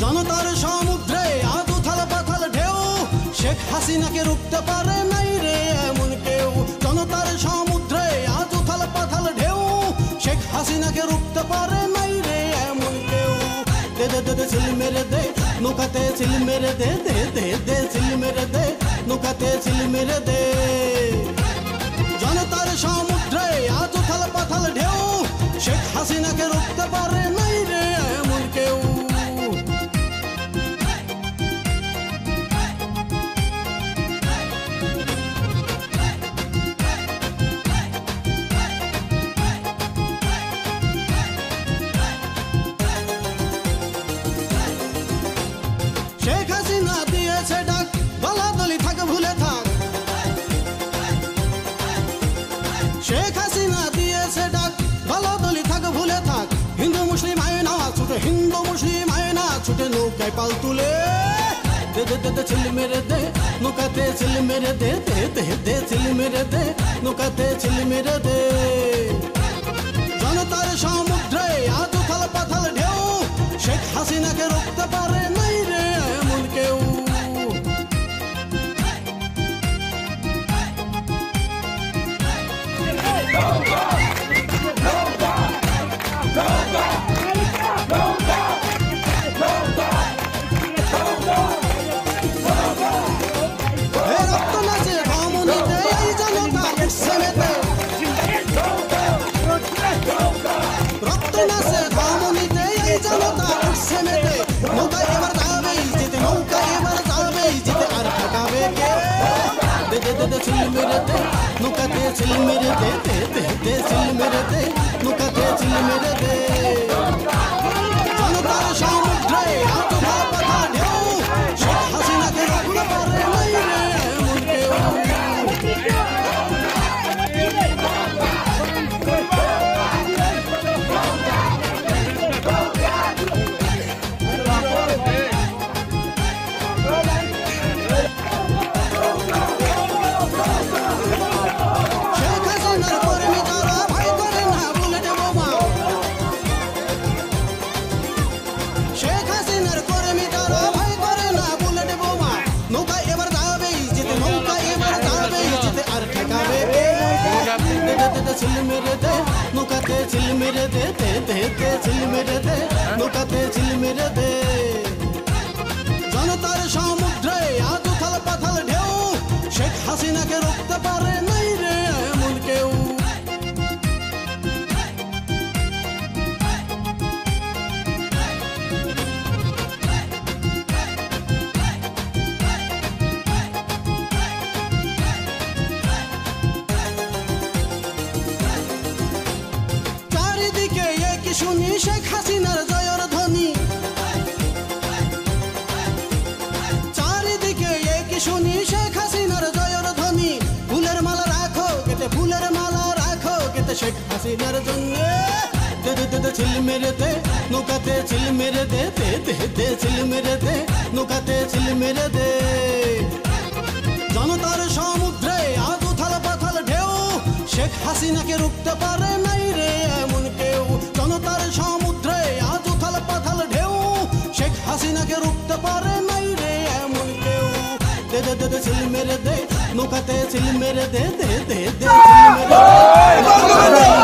জনতার সমুদ্রে আজ উথাল পাথাল ঢেউ শেখ হাসিনাকে রুখতে পারে নাই রে এমন কেউ জনতার সমুদ্রে আজ উথাল পাথাল ঢেউ শেখ হাসিনাকে রুখতে পারে নাই রে এমন কেউ দে দে দে দে সিল মেরে দে নৌকাতে সিল মেরে দে দে দে দে সিল মেরে দে নৌকাতে সিল মেরে দে জনতার সমুদ্রে আজ উথাল পাথাল ঢেউ শেখ হাসিনাকে রুখতে পারে নাই রে এমন কেউ শেখ হাসিনা দিয়েছে ডাক দলাদলি থাক ভুলে থাক শেখ হাসিনা দিয়েছে ডাক দলাদলি থাক ভুলে থাক হিন্দু মুসলিম আয়না ছুটে হিন্দু মুসলিম আয়না ছুটে নৌকায় পাল তুলে দে দে দে দে ছিল মেরে দে নৌকাতে ছিল মেরে দে দে দে দে ছিল মেরে দে নৌকাতে ছিল মেরে দে জনতার সমুদ্রে আজ উথাল পাথাল ঢেউ শেখ হাসিনাকে রুখতে পারে নাই রে এমন কেউ ছিল মেরে দে নৌকাতে ছিল মেরে দে দে দে দে ছিল মেরে দে নৌকাতে ছিল মেরে দে জনতার সমুদ্রে আজ উথাল পাথাল ঢেউ শেখ হাসিনাকে রুখতে পারে নাই রে এমন কেউ ছিল মেরে দে নৌকাতে ছিল মেরে দে দে দে দে ছিল মেরে দে নৌকাতে ছিল মেরে দে জনতার সমুদ্রে আজ উথাল পাথাল ঢেউ শেখ হাসিনাকে রুখতে পারে নাই রে এমন কেউ শুনি শেখ হাসিনার জয়ের ধ্বনি চারিদিকে একই শুনি শেখ হাসিনার জয়ের ধ্বনি ফুলের মালা রাখো কেটে ফুলের মালা রাখো কেটে শেখ হাসিনার জন্য দে দে দে দে ছিল মেরে দে নৌকাতে ছিল মেরে দে দে দে দে ছিল মেরে দে নৌকাতে ছিল মেরে দে জনতার সমুদ্রে আজ উথাল পাথাল ঢেউ শেখ হাসিনাকে রুখতে পারে নাই রে এমন কেউ জনতার সমুদ্রে আজ উথাল পাথাল ঢেউ শেখ হাসিনাকে রুখতে পারে নাই রে এমন কেউ দে দে দে দে ছিল মেরে দে নৌকাতে ছিল মেরে দে দে দে দে ছিল মেরে দে